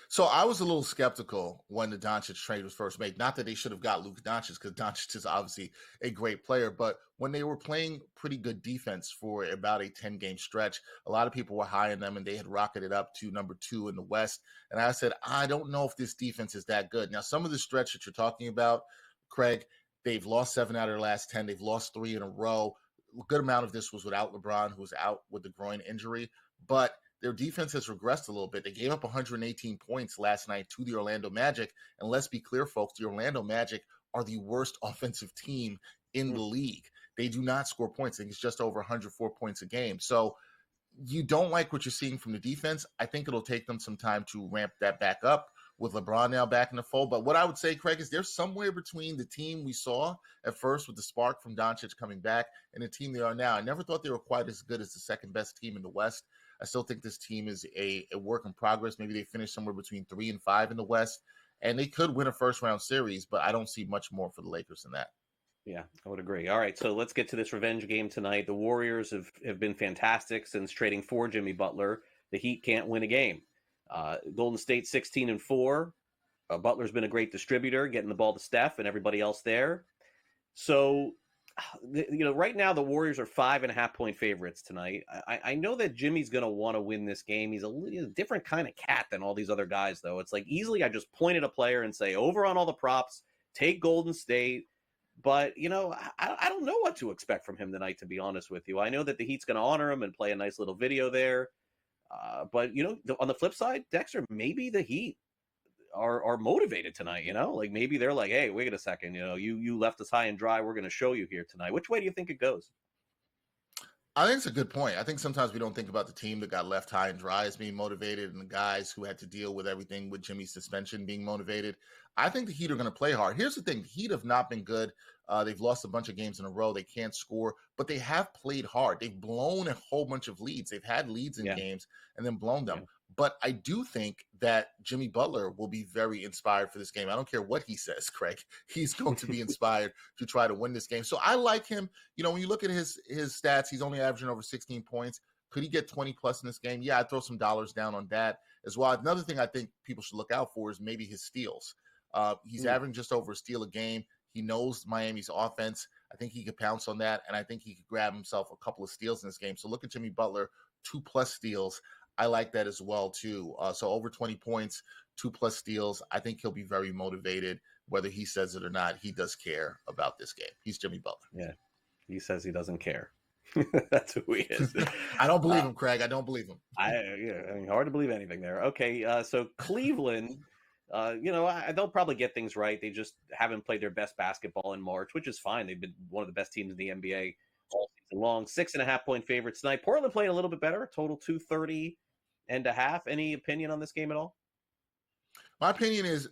So I was a little skeptical when the Doncic trade was first made. Not that they should have got Luka Doncic, because Doncic is obviously a great player, but when they were playing pretty good defense for about a 10-game stretch, a lot of people were high on them, and they had rocketed up to number 2 in the West. And I said, I don't know if this defense is that good. Now, some of the stretch that you're talking about, Craig, they've lost 7 out of their last 10. They've lost 3 in a row. A good amount of this was without LeBron, who was out with the groin injury, but their defense has regressed a little bit. They gave up 118 points last night to the Orlando Magic. And let's be clear, folks, the Orlando Magic are the worst offensive team in the league. They do not score points. I think it's just over 104 points a game. So you don't like what you're seeing from the defense. I think it'll take them some time to ramp that back up with LeBron now back in the fold. But what I would say, Craig, is they're somewhere between the team we saw at first with the spark from Doncic coming back and the team they are now. I never thought they were quite as good as the second best team in the West. I still think this team is a work in progress. Maybe they finish somewhere between 3 and 5 in the West, and they could win a first-round series, but I don't see much more for the Lakers than that. Yeah, I would agree. All right, so let's get to this revenge game tonight. The Warriors have been fantastic since trading for Jimmy Butler. The Heat can't win a game. Golden State 16-4. Butler's been a great distributor, getting the ball to Steph and everybody else there. So, right now the Warriors are 5.5-point favorites tonight. I know that Jimmy's going to want to win this game. He's a different kind of cat than all these other guys, though. It's like easily I just point at a player and say, over on all the props, take Golden State. But, I don't know what to expect from him tonight, to be honest with you. I know that the Heat's going to honor him and play a nice little video there. But, on the flip side, Dexter, maybe the Heat are motivated tonight, like maybe they're like, hey, wait a second, you left us high and dry. We're going to show you here tonight. Which way do you think it goes? I think it's a good point. I think sometimes we don't think about the team that got left high and dry as being motivated and the guys who had to deal with everything with Jimmy's suspension being motivated. I think the Heat are going to play hard. Here's the thing. The Heat have not been good. They've lost a bunch of games in a row. They can't score, but they have played hard. They've blown a whole bunch of leads. They've had leads in games and then blown them. Yeah. But I do think that Jimmy Butler will be very inspired for this game. I don't care what he says, Craig. He's going to be inspired to try to win this game. So I like him. When you look at his stats, he's only averaging over 16 points. Could he get 20 plus in this game? Yeah, I'd throw some dollars down on that as well. Another thing I think people should look out for is maybe his steals. He's averaging just over a steal a game. He knows Miami's offense. I think he could pounce on that, and I think he could grab himself a couple of steals in this game. So look at Jimmy Butler, 2+ steals. I like that as well, too. So over 20 points, 2+ steals. I think he'll be very motivated, whether he says it or not. He does care about this game. He's Jimmy Butler. Yeah, he says he doesn't care. That's who he is. I don't believe him, Craig. I don't believe him. Hard to believe anything there. Okay, so Cleveland, they'll probably get things right. They just haven't played their best basketball in March, which is fine. They've been one of the best teams in the NBA all season long. 6.5-point favorites tonight. Portland playing a little bit better. Total 230.5. Any opinion on this game at all? My opinion is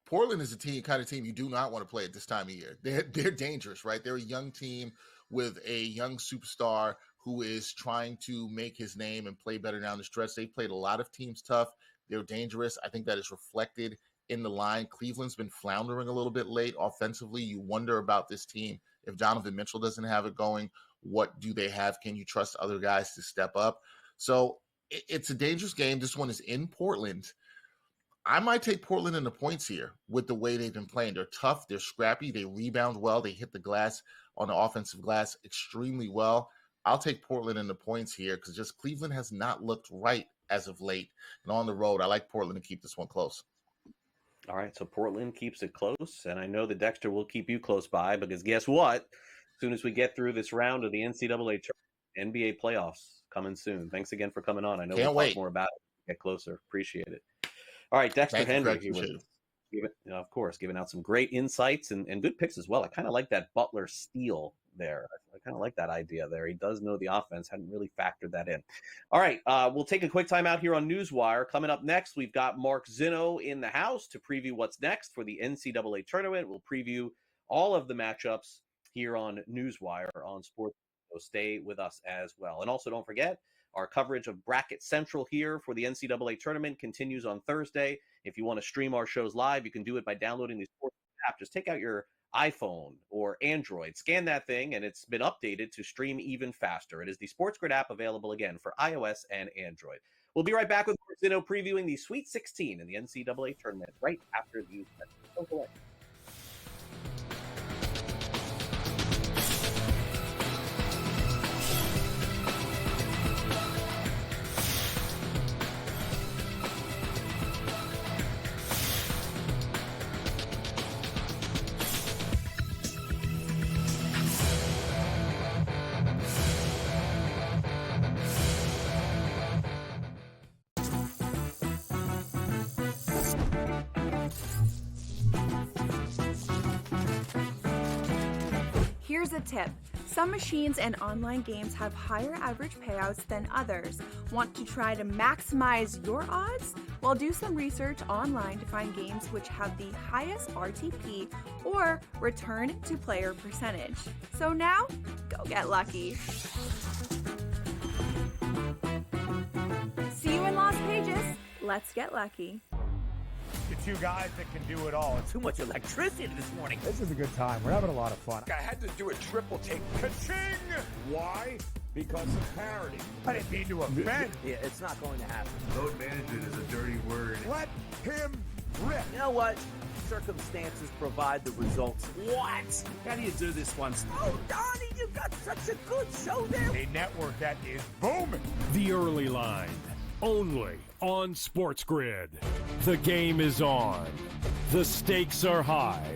Portland is a kind of team you do not want to play at this time of year. They're dangerous, right? They're a young team with a young superstar who is trying to make his name and play better down the stretch. They've played a lot of teams tough. They're dangerous. I think that is reflected in the line. Cleveland's been floundering a little bit late offensively. You wonder about this team. If Donovan Mitchell doesn't have it going, what do they have? Can you trust other guys to step up? So it's a dangerous game. This one is in Portland. I might take Portland in the points here with the way they've been playing. They're tough. They're scrappy. They rebound well. They hit the glass on the offensive glass extremely well. I'll take Portland in the points here because just Cleveland has not looked right as of late. And on the road, I like Portland to keep this one close. All right, so Portland keeps it close, and I know that Dexter will keep you close by because guess what? As soon as we get through this round of the NCAA tournament, NBA playoffs coming soon. Thanks again for coming on. I know we'll talk more about it. Get closer. Appreciate it. All right, Dexter Henry here with us. Of course, giving out some great insights and good picks as well. I kind of like that Butler steal there. I kind of like that idea there. He does know the offense. Hadn't really factored that in. All right, we'll take a quick time out here on NewsWire. Coming up next, we've got Mark Zinno in the house to preview what's next for the NCAA tournament. We'll preview all of the matchups here on NewsWire on Sports. So stay with us as well. And also don't forget, our coverage of Bracket Central here for the NCAA tournament continues on Thursday. If you want to stream our shows live, you can do it by downloading the Sports app. Just take out your iPhone or Android, scan that thing, and it's been updated to stream even faster. It is the SportsGrid app available again for iOS and Android. We'll be right back with Mark Zinno previewing the Sweet 16 in the NCAA tournament right after these messages. Don't go away. Here's a tip. Some machines and online games have higher average payouts than others. Want to try to maximize your odds? Well, do some research online to find games which have the highest RTP or return to player percentage. So now, go get lucky. See you in Las Vegas. Let's get lucky. The two guys that can do it all. Too much electricity this morning. This is a good time. We're having a lot of fun. I had to do a triple take. Ka-ching! Why? Because of parity. I didn't mean to offend. Yeah, it's not going to happen. Load management is a dirty word. Let him rip. You know what? Circumstances provide the results. What? How do you do this one? Oh, Donnie, you got such a good show there. A network that is booming. The Early Line, only on SportsGrid. The game is on. The stakes are high,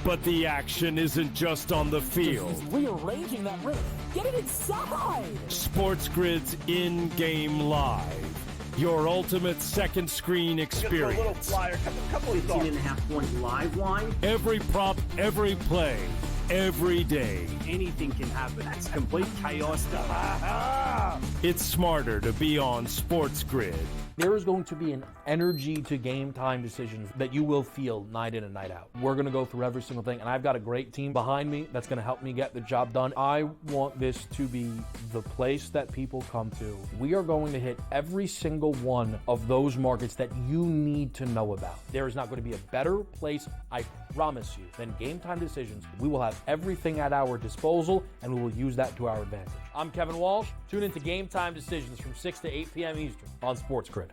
but the action isn't just on the field. He's rearranging that roof. Get it inside! SportsGrid's in-game live. Your ultimate second screen experience. A little flyer, couple of 15.5-point live line. Every prop, every play, every day. Anything can happen. That's complete chaos. It's smarter to be on SportsGrid. There is going to be an energy to game time decisions that you will feel night in and night out. We're going to go through every single thing, and I've got a great team behind me that's going to help me get the job done. I want this to be the place that people come to. We are going to hit every single one of those markets that you need to know about. There is not going to be a better place, I promise you, than Game Time Decisions. We will have everything at our disposal, and we will use that to our advantage. I'm Kevin Walsh. Tune into Game Time Decisions from 6 to 8 p.m. Eastern on SportsGrid.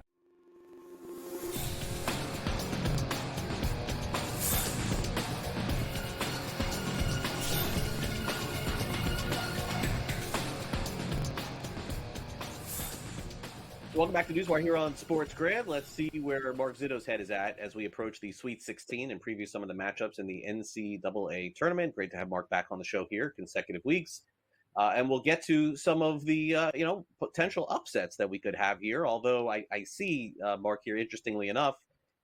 Welcome back to NewsWire here on SportsGrid. Let's see where Mark Zinno's head is at as we approach the Sweet 16 and preview some of the matchups in the NCAA tournament. Great to have Mark back on the show here, consecutive weeks. And we'll get to some of the, potential upsets that we could have here. Although I see, Mark, here, interestingly enough,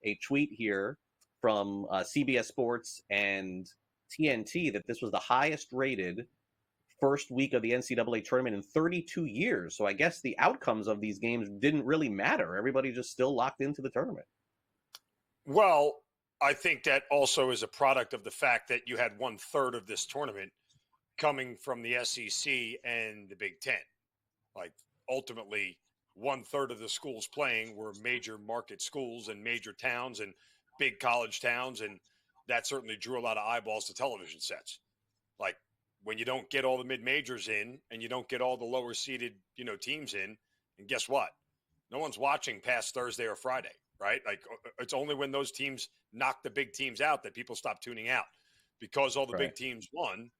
a tweet here from CBS Sports and TNT that this was the highest rated first week of the NCAA tournament in 32 years. So I guess the outcomes of these games didn't really matter. Everybody just still locked into the tournament. Well, I think that also is a product of the fact that you had 1/3 of this tournament coming from the SEC and the Big Ten. Like, ultimately, 1/3 of the schools playing were major market schools and major towns, and big college towns, and that certainly drew a lot of eyeballs to television sets. Like when you don't get all the mid-majors in and you don't get all the lower-seeded, teams in, and guess what? No one's watching past Thursday or Friday, right? Like it's only when those teams knock the big teams out that people stop tuning out. Because all the big teams won,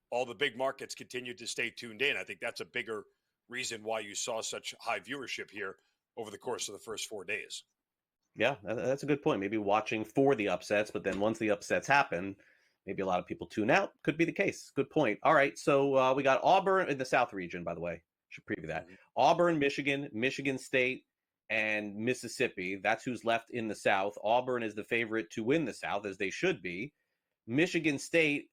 all the big markets continued to stay tuned in. I think that's a bigger reason why you saw such high viewership here over the course of the first 4 days. Yeah, that's a good point. Maybe watching for the upsets, but then once the upsets happen, maybe a lot of people tune out. Could be the case. Good point. All right, so we got Auburn in the South region, by the way. Should preview that. Auburn, Michigan, Michigan State, and Mississippi. That's who's left in the South. Auburn is the favorite to win the South, as they should be. Michigan State,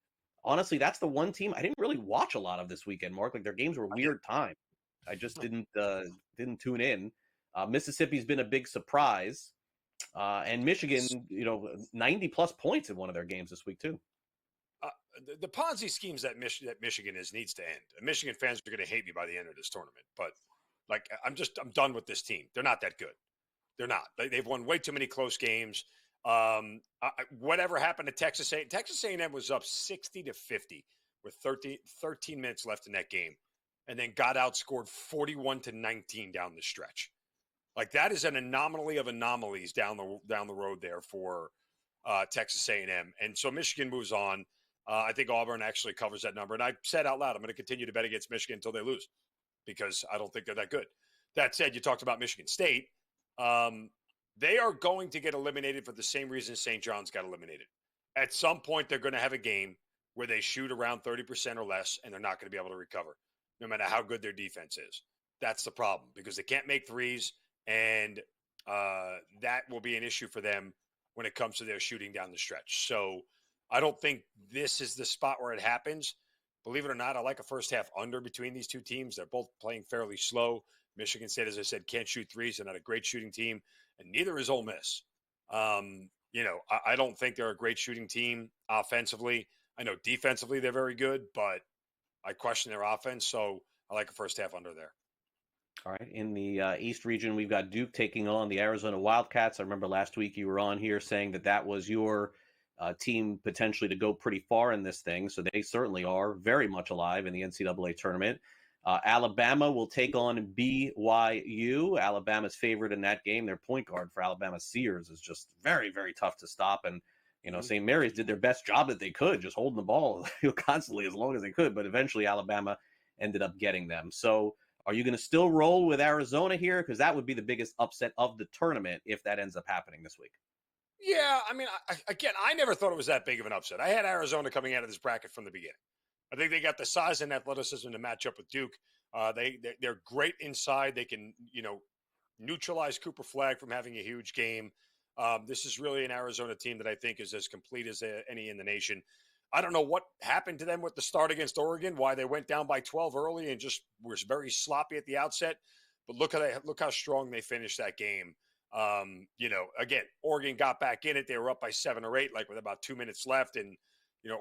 honestly, that's the one team I didn't really watch a lot of this weekend, Mark. Like their games were weird time. I just didn't tune in. Mississippi's been a big surprise. And Michigan, 90-plus points in one of their games this week, too. The Ponzi schemes that Michigan needs to end. Michigan fans are going to hate me by the end of this tournament. But, I'm done with this team. They're not that good. They're not. They've won way too many close games. Whatever happened to Texas A&M? Texas A&M was up 60-50 with 13 minutes left in that game, and then got outscored 41-19 down the stretch. Like that is an anomaly of anomalies down the road there for Texas A&M, and so Michigan moves on. I think Auburn actually covers that number, and I said out loud I'm going to continue to bet against Michigan until they lose because I don't think they're that good. That said, you talked about Michigan State. They are going to get eliminated for the same reason St. John's got eliminated. At some point, they're going to have a game where they shoot around 30% or less, and they're not going to be able to recover, no matter how good their defense is. That's the problem because they can't make threes, and that will be an issue for them when it comes to their shooting down the stretch. So I don't think this is the spot where it happens. Believe it or not, I like a first half under between these two teams. They're both playing fairly slow. Michigan State, as I said, can't shoot threes. They're not a great shooting team, and neither is Ole Miss. I don't think they're a great shooting team offensively. I know defensively they're very good, but I question their offense, so I like a first half under there. All right. In the East region, we've got Duke taking on the Arizona Wildcats. I remember last week you were on here saying that was your team potentially to go pretty far in this thing, so they certainly are very much alive in the NCAA tournament. Alabama will take on BYU. Alabama's favorite in that game. Their point guard for Alabama, Sears, is just very, very tough to stop. And, St. Mary's did their best job that they could, just holding the ball constantly as long as they could. But eventually Alabama ended up getting them. So are you going to still roll with Arizona here? Because that would be the biggest upset of the tournament if that ends up happening this week. Yeah, I mean, I never thought it was that big of an upset. I had Arizona coming out of this bracket from the beginning. I think they got the size and athleticism to match up with Duke. They're great inside. They can, neutralize Cooper Flagg from having a huge game. This is really an Arizona team that I think is as complete as any in the nation. I don't know what happened to them with the start against Oregon, why they went down by 12 early and just was very sloppy at the outset. But look how strong they finished that game. Again, Oregon got back in it. They were up by 7 or 8, with about 2 minutes left, and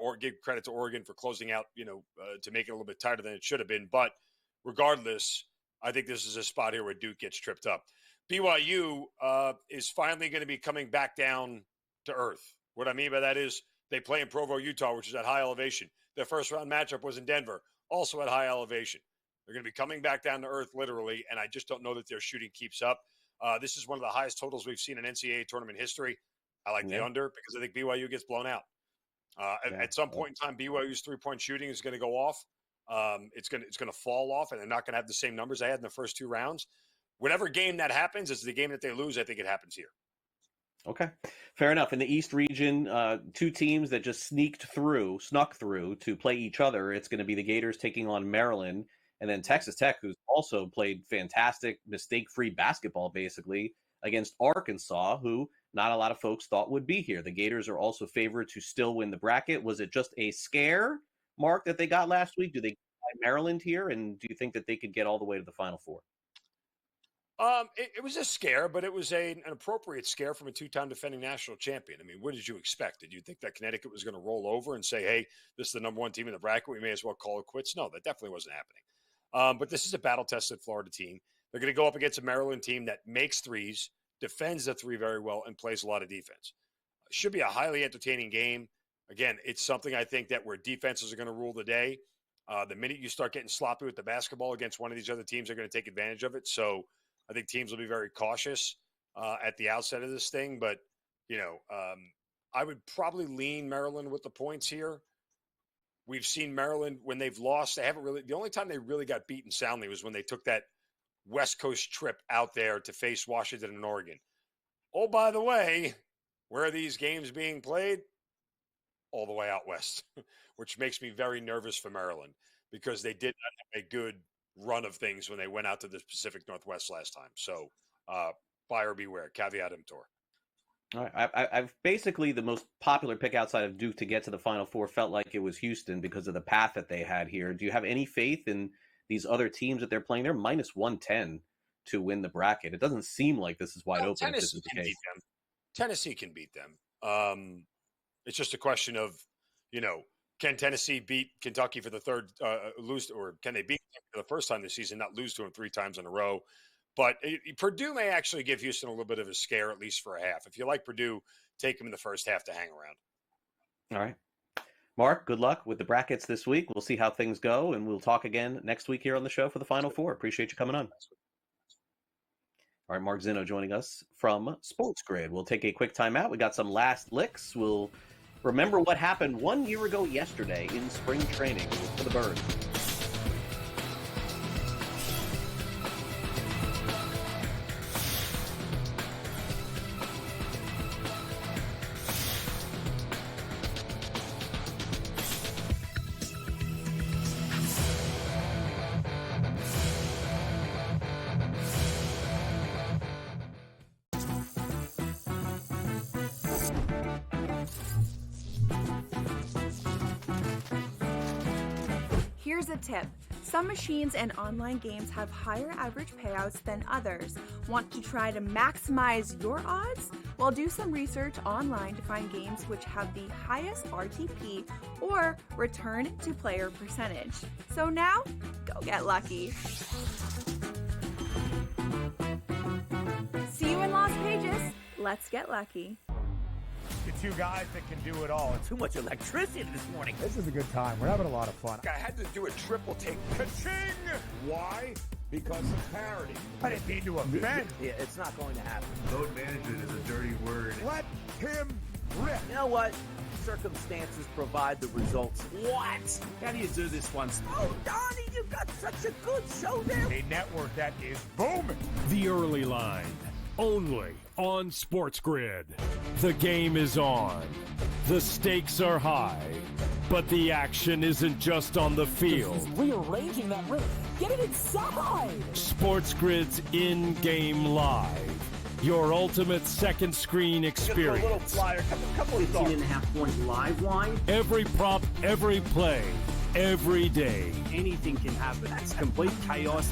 or give credit to Oregon for closing out, to make it a little bit tighter than it should have been. But regardless, I think this is a spot here where Duke gets tripped up. BYU is finally going to be coming back down to earth. What I mean by that is they play in Provo, Utah, which is at high elevation. Their first round matchup was in Denver, also at high elevation. They're going to be coming back down to earth, literally, and I just don't know that their shooting keeps up. This is one of the highest totals we've seen in NCAA tournament history. I like the under because I think BYU gets blown out. At some point in time, BYU's three-point shooting is going to go off. It's going to fall off, and they're not going to have the same numbers they had in the first 2 rounds. Whatever game that happens is the game that they lose. I think it happens here. Okay, fair enough. In the East region, 2 teams that just snuck through to play each other. It's going to be the Gators taking on Maryland, and then Texas Tech, who's also played fantastic, mistake-free basketball, basically, against Arkansas, who not a lot of folks thought would be here. The Gators are also favored to still win the bracket. Was it just a scare, Mark, that they got last week? Do they get Maryland here, and do you think that they could get all the way to the Final Four? It was a scare, but it was an appropriate scare from a 2-time defending national champion. I mean, what did you expect? Did you think that Connecticut was going to roll over and say, hey, this is the number 1 team in the bracket, we may as well call it quits? No, that definitely wasn't happening. But this is a battle-tested Florida team. They're going to go up against a Maryland team that makes threes, defends the 3 very well, and plays a lot of defense. Should be a highly entertaining game. Again, it's something I think that where defenses are going to rule the day. The minute you start getting sloppy with the basketball against one of these other teams, they're going to take advantage of it. So I think teams will be very cautious at the outset of this thing. But, I would probably lean Maryland with the points here. We've seen Maryland when they've lost. The only time they really got beaten soundly was when they took that West Coast trip out there to face Washington and Oregon. Oh, by the way, where are these games being played? All the way out west, which makes me very nervous for Maryland because they did not have a good run of things when they went out to the Pacific Northwest last time. So buyer beware, caveat emptor. All right. I've basically the most popular pick outside of Duke to get to the Final Four felt like it was Houston because of the path that they had here. Do you have any faith in these other teams that they're playing? They're minus 110 to win the bracket. It doesn't seem like this is wide open. If this is the case. Tennessee can beat them. It's just a question of, can Tennessee beat Kentucky for the third lose, or can they beat them for the first time this season, not lose to them 3 times in a row? But Purdue may actually give Houston a little bit of a scare, at least for a half. If you like Purdue, take them in the first half to hang around. All right. Mark, good luck with the brackets this week. We'll see how things go, and we'll talk again next week here on the show for the Final Four. Appreciate you coming on. All right, Mark Zinno joining us from SportsGrid. We'll take a quick timeout. We got some last licks. We'll remember what happened 1 year ago yesterday in spring training for the Birds. Here's a tip. Some machines and online games have higher average payouts than others. Want to try to maximize your odds? Well, do some research online to find games which have the highest RTP or return to player percentage. So now, go get lucky. See you in Las Vegas. Let's get lucky. The 2 guys that can do it all. Too much electricity this morning. This is a good time. We're having a lot of fun. I had to do a triple take. Ka-ching! Why? Because of parity. I didn't mean to offend. Yeah, it's not going to happen. Load management is a dirty word. Let him rip. You know what? Circumstances provide the results. What? How do you do this one? Oh, Donnie, you got such a good show there. A network that is booming. The Early Line, only on SportsGrid. The game is on. The stakes are high, but the action isn't just on the field. He's rearranging that roof. Get it inside! SportsGrid's in-game live. Your ultimate second screen experience. A little flyer, couple of 15.5 point live. Every prop, every play, every day. Anything can happen. That's complete chaos.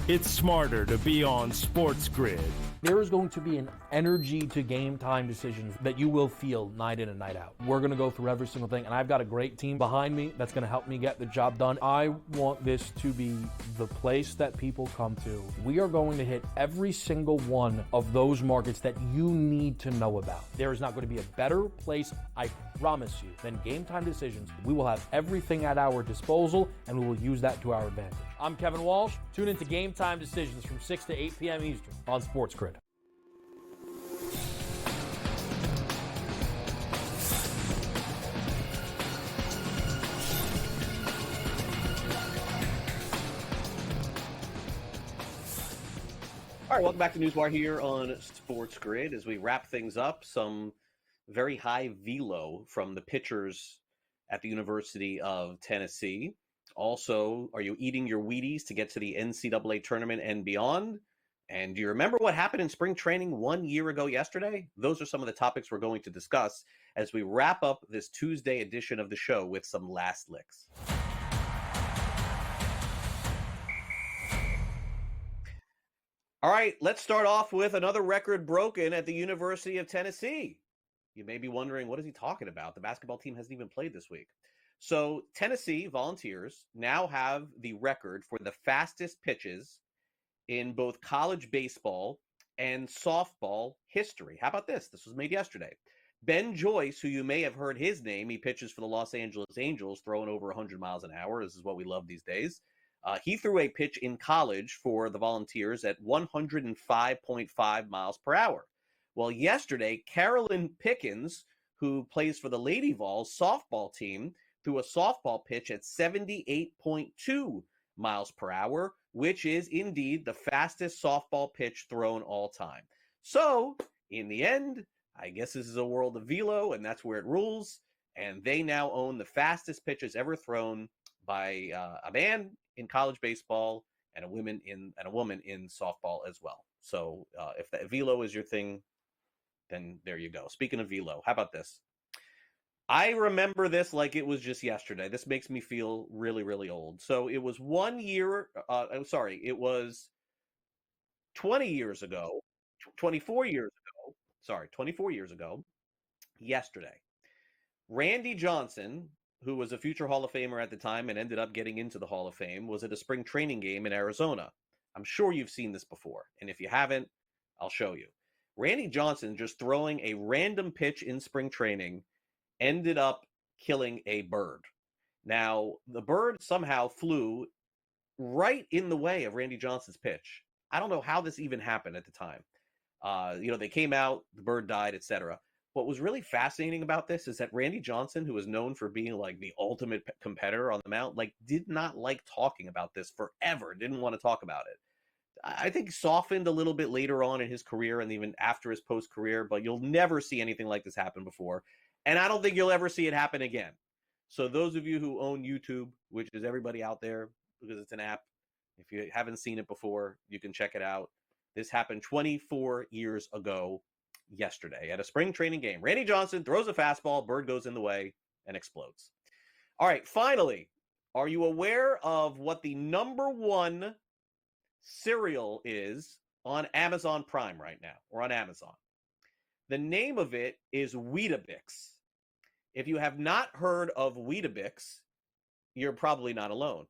It's smarter to be on SportsGrid. There is going to be an energy to game time decisions that you will feel night in and night out. We're going to go through every single thing, and I've got a great team behind me that's going to help me get the job done. I want this to be the place that people come to. We are going to hit every single one of those markets that you need to know about. There is not going to be a better place, I promise you, than Game Time Decisions. We will have everything at our disposal, and we will use that to our advantage. I'm Kevin Walsh. Tune into Game Time Decisions from 6 to 8 p.m. Eastern on SportsGrid. All right, welcome back to NewsWire here on SportsGrid. As we wrap things up, some very high velo from the pitchers at the University of Tennessee. Also, are you eating your Wheaties to get to the NCAA tournament and beyond? And do you remember what happened in spring training 1 year ago yesterday? Those are some of the topics we're going to discuss as we wrap up this Tuesday edition of the show with some last licks. All right, let's start off with another record broken at the University of Tennessee. You may be wondering, what is he talking about? The basketball team hasn't even played this week. So Tennessee Volunteers now have the record for the fastest pitches in both college baseball and softball history. How about this? This was made yesterday. Ben Joyce, who you may have heard his name, he pitches for the Los Angeles Angels, throwing over 100 miles an hour. This is what we love these days. He threw a pitch in college for the Volunteers at 105.5 miles per hour. Well, yesterday, Carolyn Pickens, who plays for the Lady Vols softball team, threw a softball pitch at 78.2 miles per hour, which is indeed the fastest softball pitch thrown all time. So, in the end, I guess this is a world of velo, and that's where it rules. And they now own the fastest pitches ever thrown by a man in college baseball and a woman in softball as well. So if that velo is your thing, then there you go. Speaking of velo, how about this? I remember this like it was just yesterday. This makes me feel really, really old. So it was 1 year. It was 20 years ago, 24 years ago. 24 years ago, yesterday. Randy Johnson, who was a future Hall of Famer at the time and ended up getting into the Hall of Fame, was at a spring training game in Arizona. I'm sure you've seen this before. And if you haven't, I'll show you. Randy Johnson, just throwing a random pitch in spring training, ended up killing a bird. Now, the bird somehow flew right in the way of Randy Johnson's pitch. I don't know how this even happened at the time. They came out, the bird died, etc. What was really fascinating about this is that Randy Johnson, who was known for being like the ultimate competitor on the mound, did not like talking about this forever, didn't want to talk about it. I think softened a little bit later on in his career and even after his post-career, but you'll never see anything like this happen before. And I don't think you'll ever see it happen again. So those of you who own YouTube, which is everybody out there because it's an app, if you haven't seen it before, you can check it out. This happened 24 years ago yesterday at a spring training game. Randy Johnson throws a fastball, bird goes in the way, and explodes. All right, finally, are you aware of what the number one cereal is on Amazon Prime right now, or on Amazon? The name of it is Weetabix. If you have not heard of Weetabix, you're probably not alone.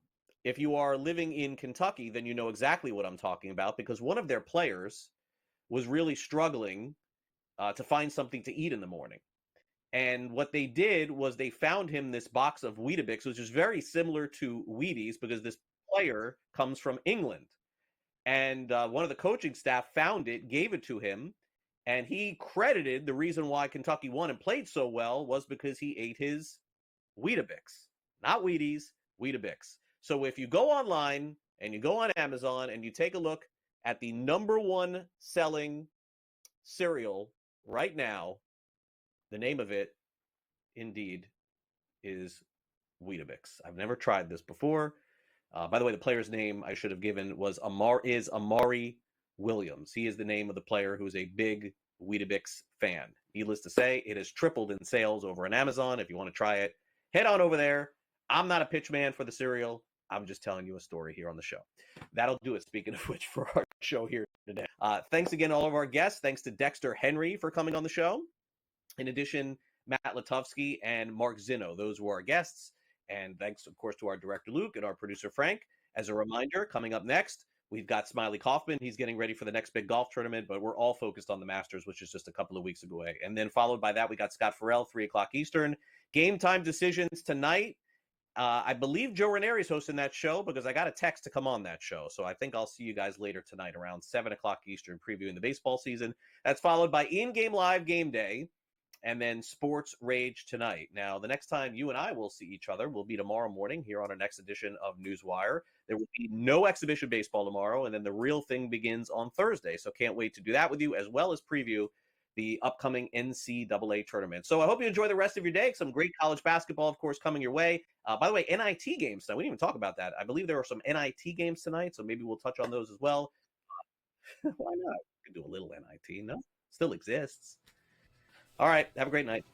If you are living in Kentucky, then you know exactly what I'm talking about, because one of their players was really struggling to find something to eat in the morning. And what they did was they found him this box of Weetabix, which is very similar to Wheaties because this player comes from England. And one of the coaching staff found it, gave it to him, and he credited the reason why Kentucky won and played so well was because he ate his Weetabix. Not Wheaties, Weetabix. So if you go online and you go on Amazon and you take a look at the number one selling cereal right now, the name of it, indeed, is Weetabix. I've never tried this before. By the way, the player's name I should have given is Amari Williams. He is the name of the player who is a big Weetabix fan. Needless to say, it has tripled in sales over on Amazon. If you want to try it, head on over there. I'm not a pitch man for the cereal. I'm just telling you a story here on the show. That'll do it, speaking of which, for our show here today. Thanks again to all of our guests. Thanks to Dexter Henry for coming on the show. In addition, Matt Lutovsky and Mark Zinno. Those were our guests. And thanks, of course, to our director, Luke, and our producer, Frank. As a reminder, coming up next, we've got Smiley Kaufman. He's getting ready for the next big golf tournament, but we're all focused on the Masters, which is just a couple of weeks away. And then followed by that, we got Scott Farrell, 3 o'clock Eastern. Game time decisions tonight. I believe Joe Ranieri is hosting that show because I got a text to come on that show. So I think I'll see you guys later tonight around 7 o'clock Eastern, previewing the baseball season. That's followed by in-game live game day and then Sports Rage tonight. Now, the next time you and I will see each other will be tomorrow morning here on our next edition of NewsWire. There will be no exhibition baseball tomorrow, and then the real thing begins on Thursday. So can't wait to do that with you, as well as preview the upcoming NCAA tournament. So I hope you enjoy the rest of your day. Some great college basketball, of course, coming your way. By the way, NIT games tonight. We didn't even talk about that. I believe there are some NIT games tonight, so maybe we'll touch on those as well. Why not? We can do a little NIT. No, still exists. All right. Have a great night.